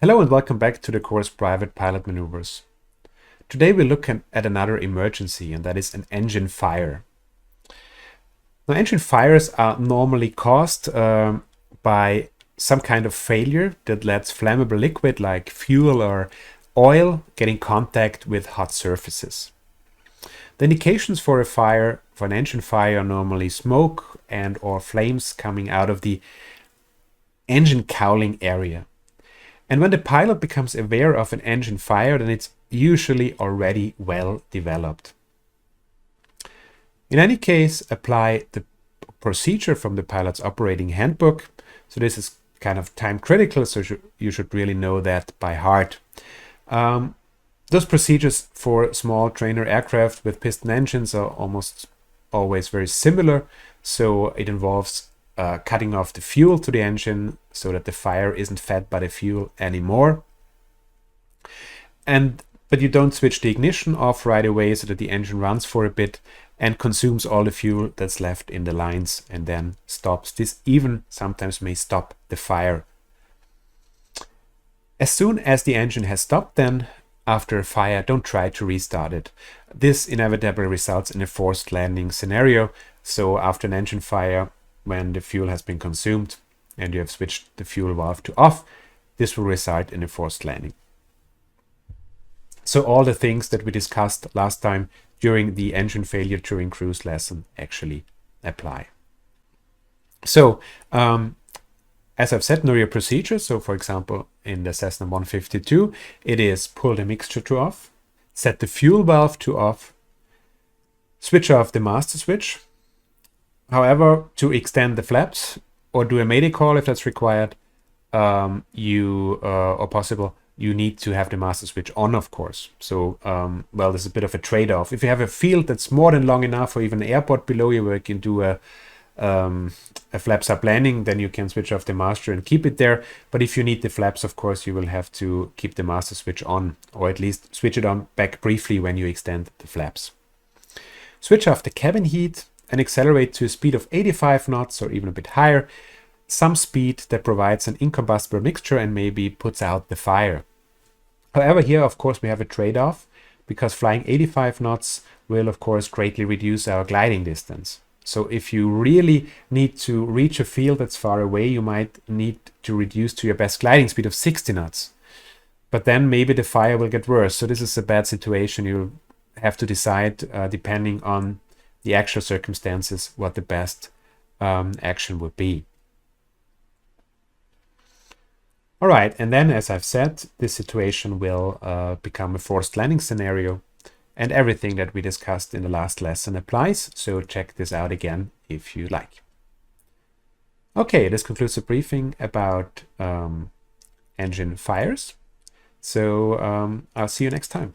Hello and welcome back to the course Private Pilot Maneuvers. Today we're looking at another emergency, and that is an engine fire. Now, engine fires are normally caused by some kind of failure that lets flammable liquid like fuel or oil get in contact with hot surfaces. The indications for a fire, for an engine fire, are normally smoke and or flames coming out of the engine cowling area. And when the pilot becomes aware of an engine fire, then it's usually already well developed. In any case, apply the procedure from the pilot's operating handbook. So this is kind of time critical, so you should really know that by heart. Those procedures for small trainer aircraft with piston engines are almost always very similar. So it involves cutting off the fuel to the engine so that the fire isn't fed by the fuel anymore. But you don't switch the ignition off right away so that the engine runs for a bit and consumes all the fuel that's left in the lines and then stops. This even sometimes may stop the fire. As soon as the engine has stopped, then after a fire, don't try to restart it. This inevitably results in a forced landing scenario. So after an engine fire, when the fuel has been consumed and you have switched the fuel valve to off, this will result in a forced landing. So all the things that we discussed last time during the engine failure during cruise lesson actually apply. So as I've said, know your procedure. So for example, in the Cessna 152, it is pull the mixture to off, set the fuel valve to off, switch off the master switch. However, to extend the flaps or do a mayday call if that's required, or possible, you need to have the master switch on, of course. So, well, there's a bit of a trade-off. If you have a field that's more than long enough, or even an airport below you where you can do a flaps up landing, then you can switch off the master and keep it there. But if you need the flaps, of course, you will have to keep the master switch on, or at least switch it on back briefly when you extend the flaps. Switch off the cabin heat and accelerate to a speed of 85 knots or even a bit higher, some speed that provides an incombustible mixture and maybe puts out the fire. However, here, of course, we have a trade-off because flying 85 knots will, of course, greatly reduce our gliding distance. So if you really need to reach a field that's far away, you might need to reduce to your best gliding speed of 60 knots. But then maybe the fire will get worse. So this is a bad situation. You'll have to decide, depending on the actual circumstances, what the best action would be. All right, and then as I've said, this situation will become a forced landing scenario, and everything that we discussed in the last lesson applies, so check this out again if you like. Okay, this concludes the briefing about engine fires. So I'll see you next time.